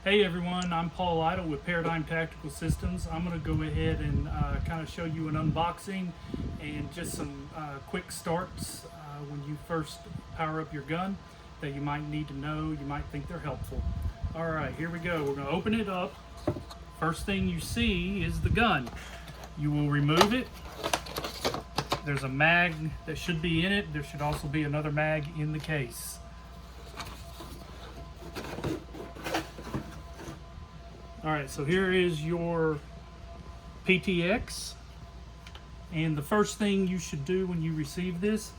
Hey everyone, I'm Paul Idle with Paradigm Tactical Systems. I'm going to go ahead and kind of show you an unboxing and just some quick starts when you first power up your gun that you might need to know, you might think they're helpful. Alright, here we go. We're going to open it up. First thing you see is the gun. You will remove it. There's a mag that should be in it. There should also be another mag in the case. Alright, so here is your PTX, and the first thing you should do when you receive this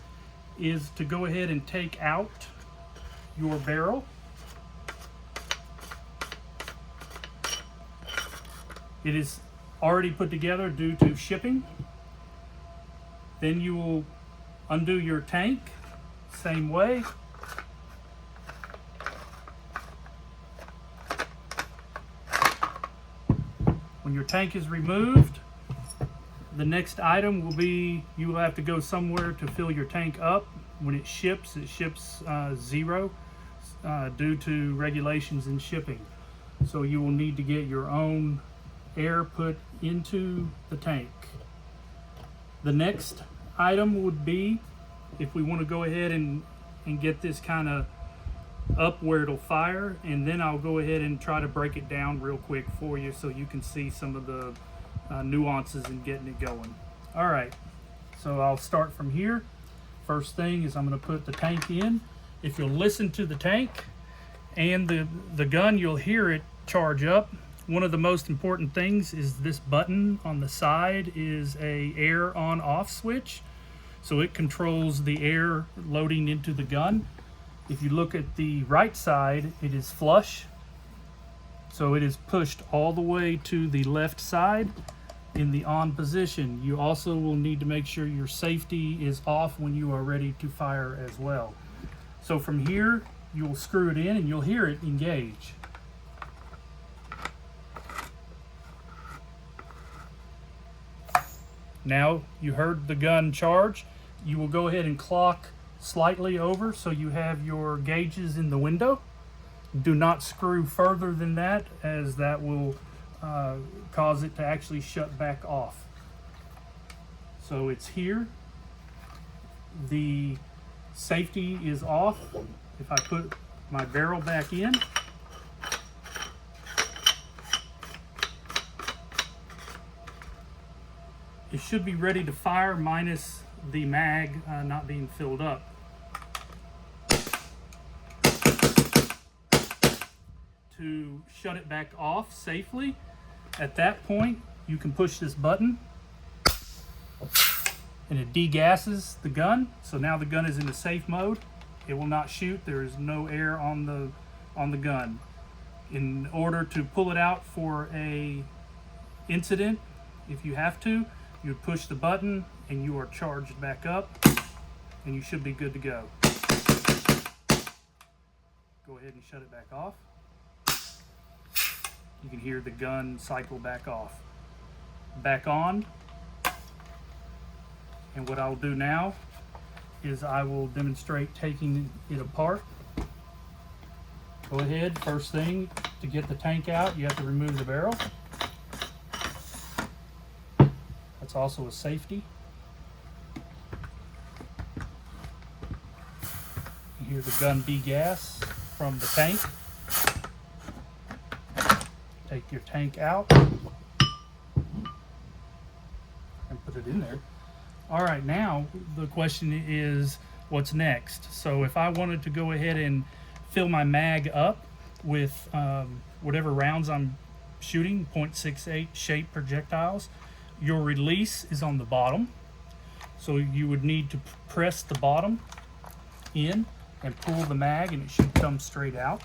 is to go ahead and take out your barrel. It is already put together due to shipping. Then you will undo your tank, same way. When your tank is removed, the next item will be you will have to go somewhere to fill your tank up. When it ships zero due to regulations in shipping. So you will need to get your own air put into the tank. The next item would be, if we want to go ahead and get this kind of up where it'll fire, and then I'll go ahead and try to break it down real quick for you so you can see some of the nuances in getting it going. Alright, so I'll start from here. First thing is I'm going to put the tank in. If you'll listen to the tank and the gun, you'll hear it charge up. One of the most important things is this button on the side is a air on off switch, so it controls the air loading into the gun. If you look at the right side, it is flush, so it is pushed all the way to the left side in the on position. You also will need to make sure your safety is off when you are ready to fire as well. So from here, you'll screw it in and you'll hear it engage. Now you heard the gun charge. You will go ahead and clock slightly over so you have your gauges in the window. Do not screw further than that, as that will cause it to actually shut back off. So it's here. The safety is off. If I put my barrel back in, it should be ready to fire, minus the mag not being filled up. To shut it back off safely, at that point you can push this button and it degasses the gun. So now the gun is in the safe mode. It will not shoot. There is no air on the gun. In order to pull it out for a incident, if you have to, you push the button and you are charged back up, and you should be good to go. Go ahead and shut it back off. You can hear the gun cycle back off. Back on. And what I'll do now is I will demonstrate taking it apart. Go ahead, first thing, to get the tank out, you have to remove the barrel. That's also a safety. You hear the gun degas from the tank. Take your tank out and put it in there. Alright, now the question is, what's next? So if I wanted to go ahead and fill my mag up with whatever rounds I'm shooting, .68 shape projectiles, your release is on the bottom. So you would need to press the bottom in and pull the mag, and it should come straight out.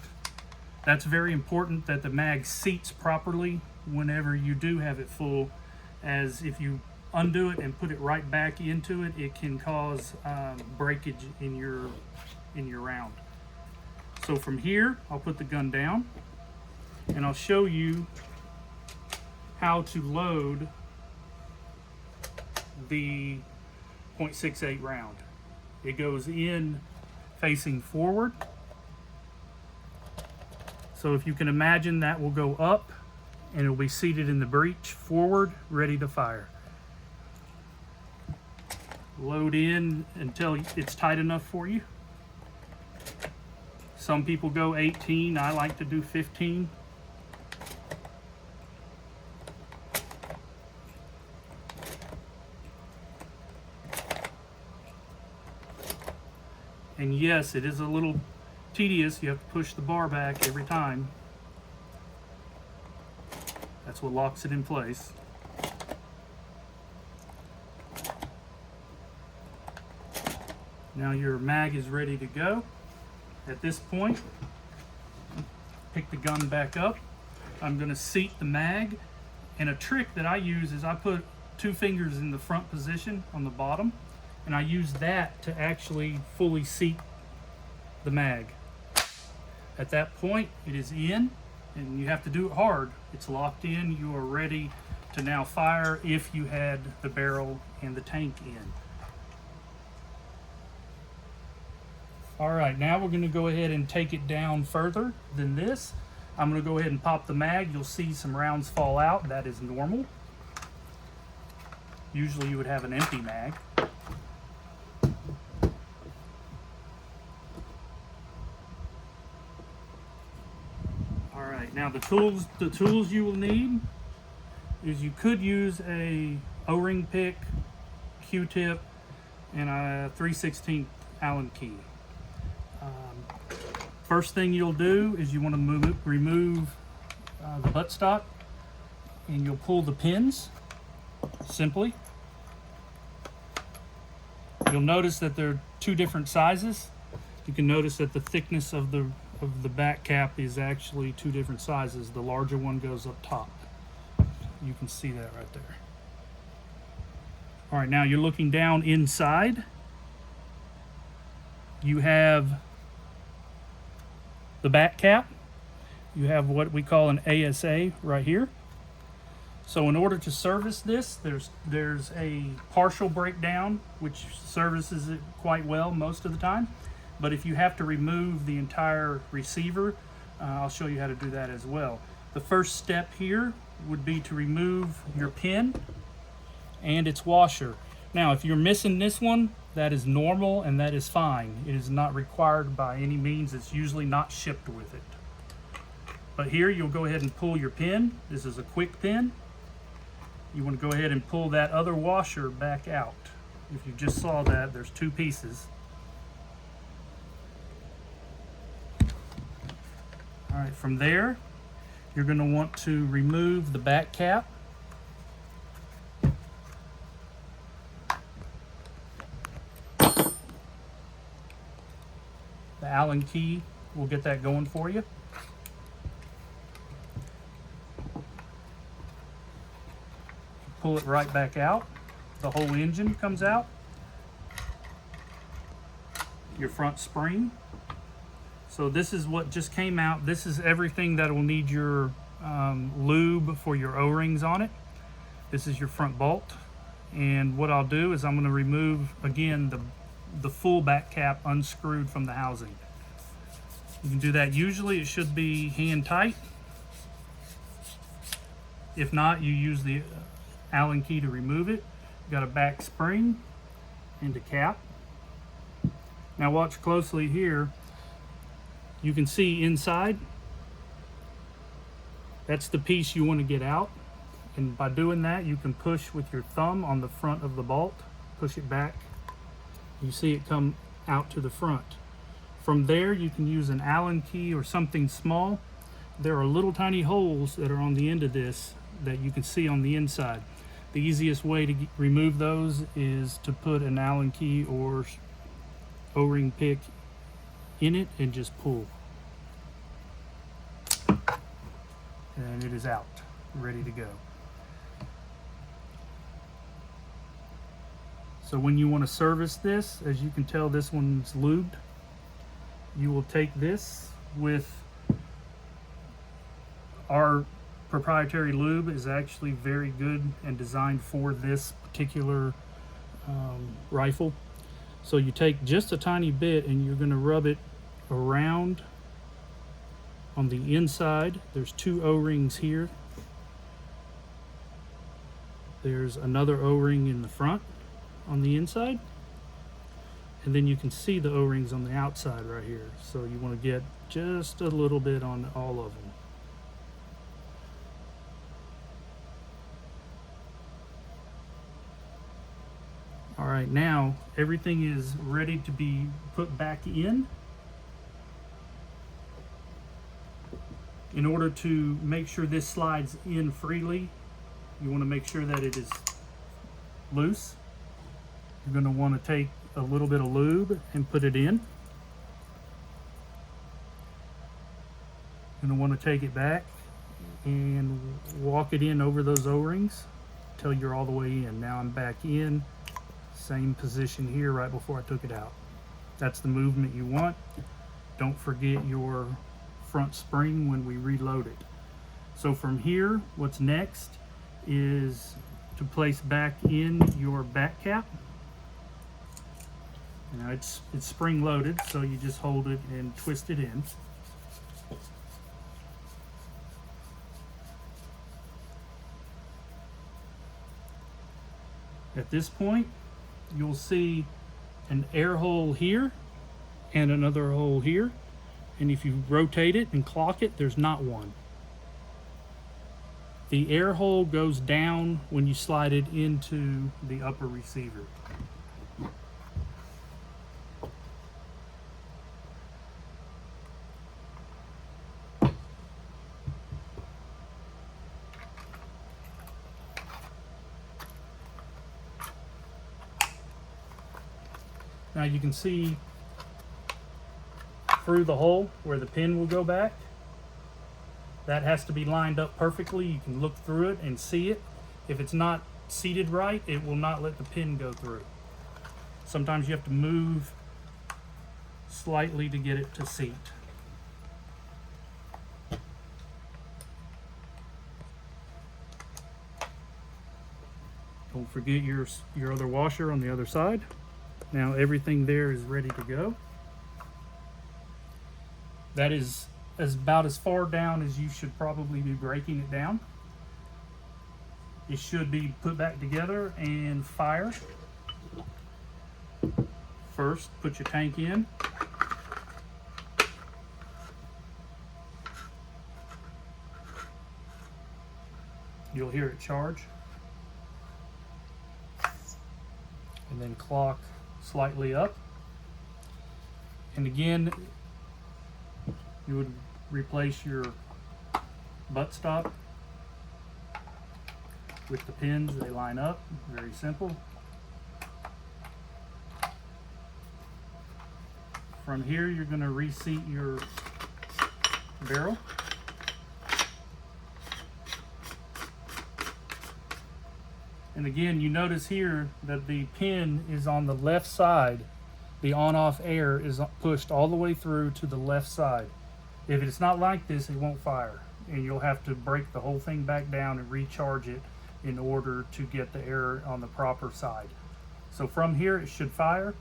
That's very important that the mag seats properly whenever you do have it full, as if you undo it and put it right back into it, it can cause breakage in your round. So from here, I'll put the gun down and I'll show you how to load the .68 round. It goes in facing forward. So if you can imagine, that will go up and it'll be seated in the breech forward, ready to fire. Load in until it's tight enough for you. Some people go 18, I like to do 15. And yes, it is a little tedious. You have to push the bar back every time. That's what locks it in place. Now your mag is ready to go. At this point, pick the gun back up. I'm going to seat the mag. And a trick that I use is I put 2 fingers in the front position on the bottom, and I use that to actually fully seat the mag. At that point, it is in, and you have to do it hard. It's locked in. You are ready to now fire if you had the barrel and the tank in. All right, now we're going to go ahead and take it down further than this. I'm going to go ahead and pop the mag. You'll see some rounds fall out. That is normal. Usually you would have an empty mag. All right, now the tools you will need is you could use a O-ring pick, Q-tip, and a 3/16 Allen key. First thing you'll do is you want to remove the buttstock, and you'll pull the pins simply. You'll notice that they're 2 different sizes. You can notice that the thickness of the back cap is actually 2 different sizes. The larger one goes up top. You can see that right there. All right, now you're looking down inside. You have the back cap. You have what we call an ASA right here. So in order to service this, there's a partial breakdown which services it quite well most of the time. But if you have to remove the entire receiver, I'll show you how to do that as well. The first step here would be to remove your pin and its washer. Now, if you're missing this one, that is normal and that is fine. It is not required by any means. It's usually not shipped with it. But here you'll go ahead and pull your pin. This is a quick pin. You want to go ahead and pull that other washer back out. If you just saw that, there's 2 pieces. All right, from there, you're going to want to remove the back cap. The Allen key will get that going for you. Pull it right back out. The whole engine comes out. Your front spring. So this is what just came out. This is everything that will need your lube for your O-rings on it. This is your front bolt. And what I'll do is I'm going to remove, again, the full back cap unscrewed from the housing. You can do that. Usually it should be hand tight. If not, you use the Allen key to remove it. You got a back spring and a cap. Now watch closely here. You can see inside. That's the piece you want to get out. And by doing that, you can push with your thumb on the front of the bolt. Push it back. You see it come out to the front. From there, you can use an Allen key or something small. There are little tiny holes that are on the end of this that you can see on the inside. The easiest way to remove those is to put an Allen key or O-ring pick in it and just pull. And it is out, ready to go. So when you want to service this, as you can tell, this one's lubed. You will take this with our proprietary lube. Is actually very good and designed for this particular rifle. So you take just a tiny bit and you're going to rub it around On the inside, there's 2 O-rings here. There's another O-ring in the front on the inside. And then you can see the O-rings on the outside right here. So you want to get just a little bit on all of them. All right, now everything is ready to be put back in. In order to make sure this slides in freely, you want to make sure that it is loose. You're going to want to take a little bit of lube and put it in. You're going to want to take it back and walk it in over those O-rings till you're all the way in. Now I'm back in, same position here right before I took it out. That's the movement you want. Don't forget your front spring when we reload it. So from here, what's next is to place back in your back cap. Now it's spring loaded, so you just hold it and twist it in. At this point, you'll see an air hole here and another hole here. And if you rotate it and clock it, there's not one. The air hole goes down when you slide it into the upper receiver. Now you can see through the hole where the pin will go back. That has to be lined up perfectly. You can look through it and see it. If it's not seated right, it will not let the pin go through. Sometimes you have to move slightly to get it to seat. Don't forget your other washer on the other side. Now everything there is ready to go. That is about as far down as you should probably be breaking it down. It should be put back together and fired. First, put your tank in. You'll hear it charge. And then clock slightly up. And again, you would replace your buttstop with the pins. They line up, very simple. From here, you're going to reseat your barrel. And again, you notice here that the pin is on the left side. The on-off air is pushed all the way through to the left side. If it's not like this, it won't fire. And you'll have to break the whole thing back down and recharge it in order to get the air on the proper side. So from here, it should fire.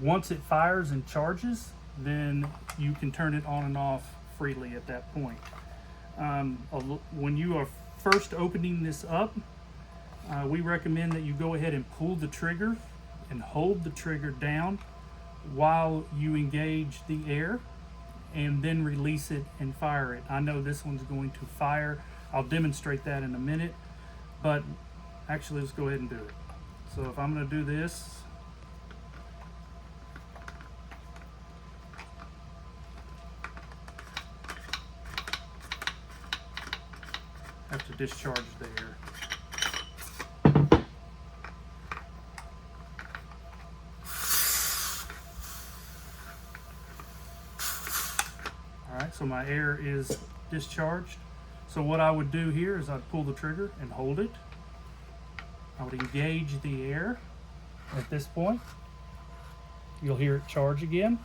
Once it fires and charges, then you can turn it on and off freely at that point. When you are first opening this up, we recommend that you go ahead and pull the trigger and hold the trigger down while you engage the air, and then release it and fire it. I know this one's going to fire. I'll demonstrate that in a minute, but actually let's go ahead and do it. So if I'm going to do this, I have to discharge the air. Alright, so my air is discharged. So what I would do here is I'd pull the trigger and hold it. I would engage the air at this point. You'll hear it charge again.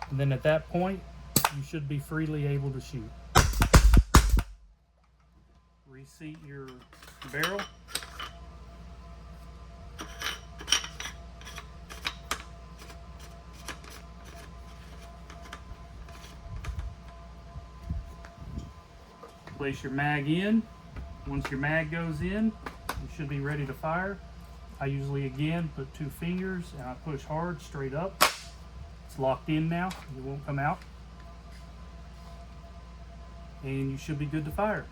And then at that point, you should be freely able to shoot. Reseat your barrel. Place your mag in. Once your mag goes in, you should be ready to fire. I usually, again, put 2 fingers and I push hard straight up. It's locked in now, it won't come out. And you should be good to fire.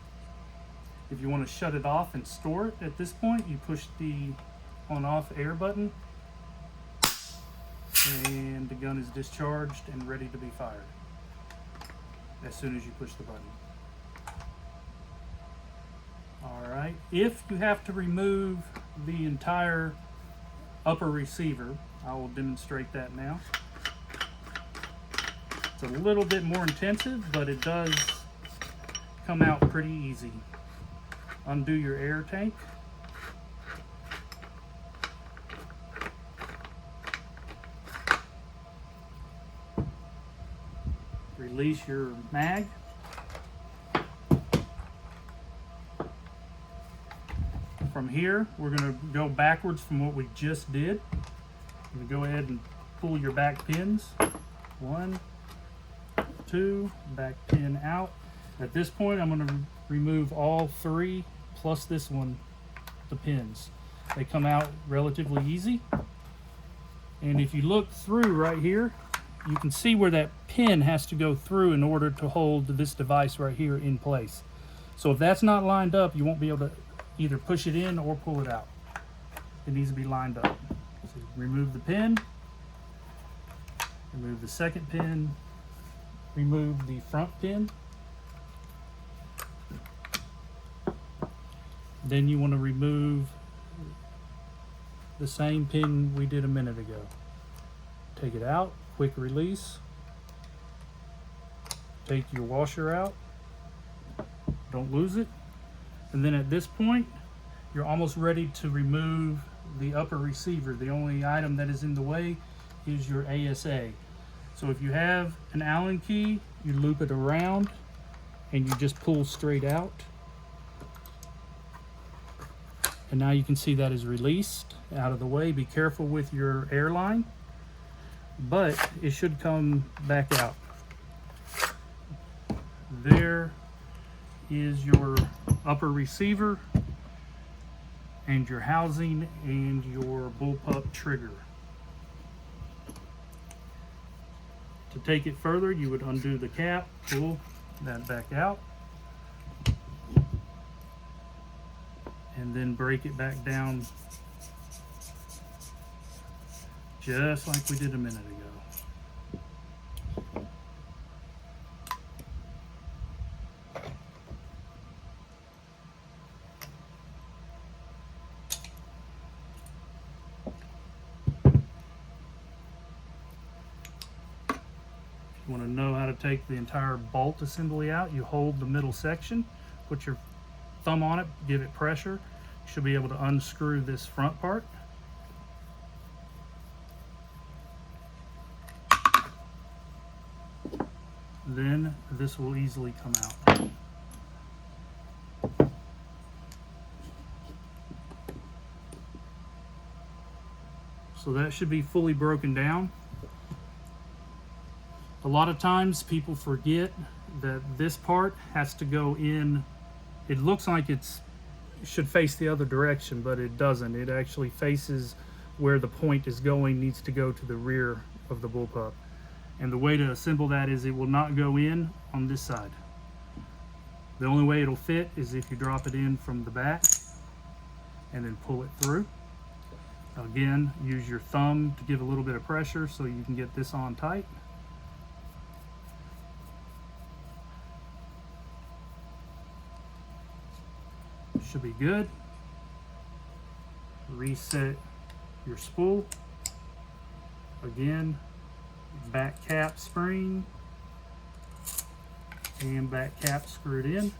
If you want to shut it off and store it at this point, you push the on-off air button and the gun is discharged and ready to be fired as soon as you push the button. Alright, if you have to remove the entire upper receiver, I will demonstrate that now. It's a little bit more intensive, but it does come out pretty easy. Undo your air tank. Release your mag. From here, we're going to go backwards from what we just did. I'm going to go ahead and pull your back pins. 1, 2, back pin out. At this point, I'm going to remove all 3 plus this one, the pins. They come out relatively easy. And if you look through right here, you can see where that pin has to go through in order to hold this device right here in place. So if that's not lined up, you won't be able to either push it in or pull it out. It needs to be lined up. So remove the pin, remove the second pin, remove the front pin. Then you want to remove the same pin we did a minute ago. Take it out, quick release. Take your washer out, don't lose it. And then at this point, you're almost ready to remove the upper receiver. The only item that is in the way is your ASA. So if you have an Allen key, you loop it around and you just pull straight out. And now you can see that is released out of the way. Be careful with your airline, but it should come back out. There is your upper receiver and your housing and your bullpup trigger. To take it further, you would undo the cap, pull that back out, and then break it back down just like we did a minute ago. You want to know how to take the entire bolt assembly out, you hold the middle section, put your thumb on it, give it pressure. You should be able to unscrew this front part. Then this will easily come out. So that should be fully broken down. A lot of times people forget that this part has to go in. It looks like it should face the other direction, but it doesn't. It actually faces where the point is going, needs to go to the rear of the bullpup. And the way to assemble that is it will not go in on this side. The only way it'll fit is if you drop it in from the back and then pull it through. Again, use your thumb to give a little bit of pressure so you can get this on tight. Should be good. Reset your spool. Again, back cap spring and back cap screwed in.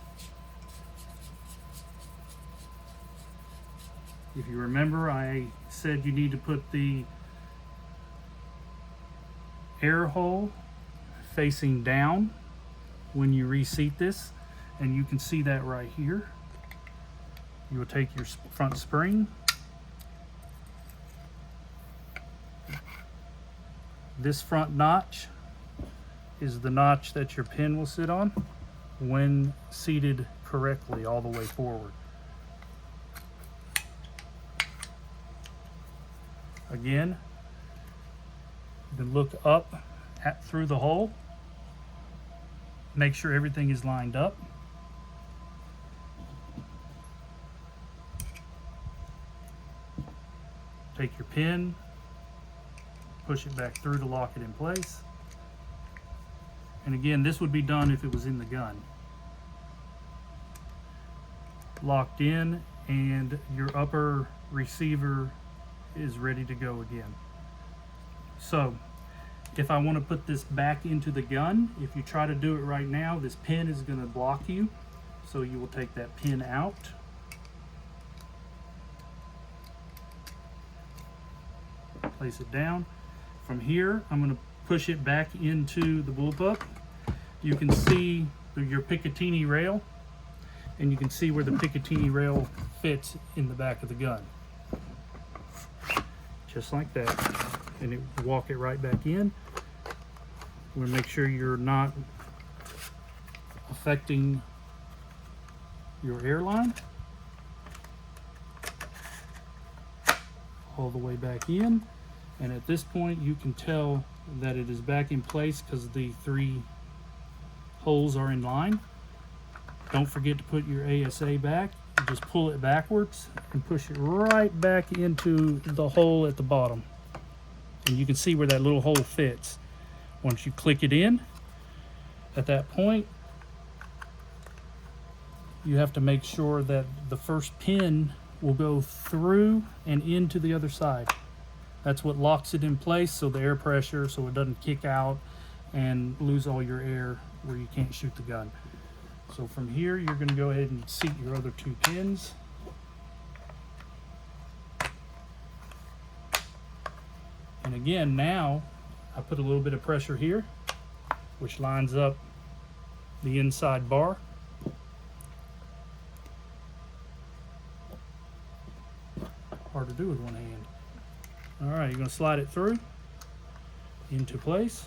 If you remember, I said you need to put the air hole facing down when you reseat this, and you can see that right here. You will take your front spring, this front notch is the notch that your pin will sit on when seated correctly all the way forward. Again, you can look up through the hole, make sure everything is lined up. Take your pin, push it back through to lock it in place. And again, this would be done if it was in the gun. Locked in, and your upper receiver is ready to go again. So if I want to put this back into the gun, if you try to do it right now, this pin is going to block you. So you will take that pin out. Place it down. From here, I'm going to push it back into the bullpup. You can see your Picatinny rail, and you can see where the Picatinny rail fits in the back of the gun. Just like that. And it, walk it right back in. We'll make sure you're not affecting your airline. All the way back in. And at this point, you can tell that it is back in place because the 3 holes are in line. Don't forget to put your ASA back. Just pull it backwards and push it right back into the hole at the bottom. And you can see where that little hole fits. Once you click it in, at that point, you have to make sure that the first pin will go through and into the other side. That's what locks it in place, so the air pressure, so it doesn't kick out and lose all your air where you can't shoot the gun. So from here, you're going to go ahead and seat your other 2 pins. And again, now I put a little bit of pressure here, which lines up the inside bar. Hard to do with one hand. All right, you're going to slide it through into place.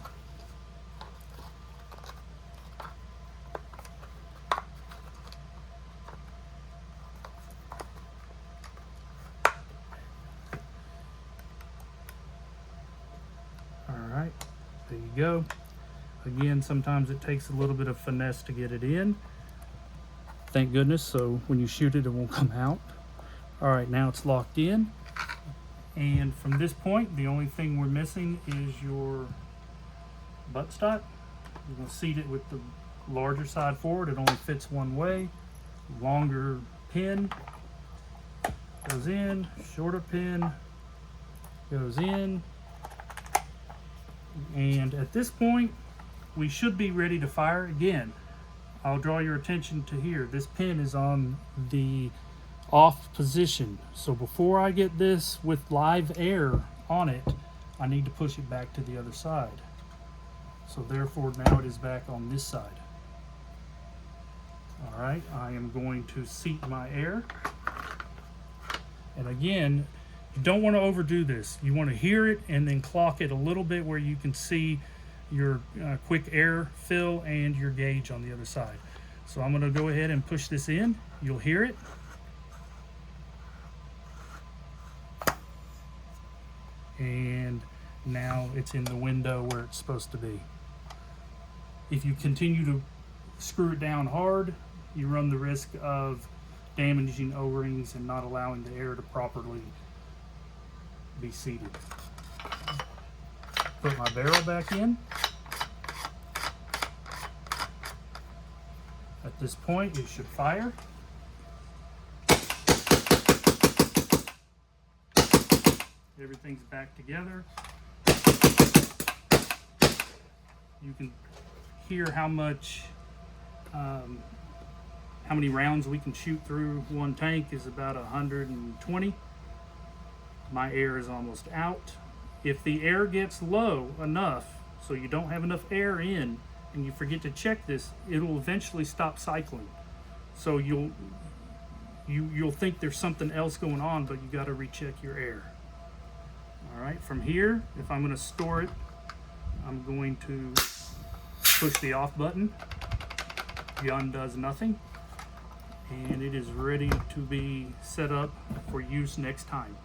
All right, there you go. Again, sometimes it takes a little bit of finesse to get it in. Thank goodness, so when you shoot it, it won't come out. All right, now it's locked in. And from this point, the only thing we're missing is your buttstock. You're going to seat it with the larger side forward. It only fits one way. Longer pin goes in, shorter pin goes in. And at this point, we should be ready to fire. Again, I'll draw your attention to here. This pin is on the off position. So before I get this with live air on it, I need to push it back to the other side. So therefore now it is back on this side. All right, I am going to seat my air. And again, you don't want to overdo this. You want to hear it and then clock it a little bit where you can see your quick air fill and your gauge on the other side. So I'm going to go ahead and push this in. You'll hear it. And now it's in the window where it's supposed to be. If you continue to screw it down hard, you run the risk of damaging O-rings and not allowing the air to properly be seated. Put my barrel back in. At this point, it should fire. Everything's back together. You can hear how many rounds we can shoot through one tank is about 120. My air is almost out. If the air gets low enough, so you don't have enough air in, and you forget to check this, it'll eventually stop cycling. So you'll think there's something else going on, but you got to recheck your air. All right, from here, if I'm going to store it, I'm going to push the off button. Gun does nothing. and it is ready to be set up for use next time.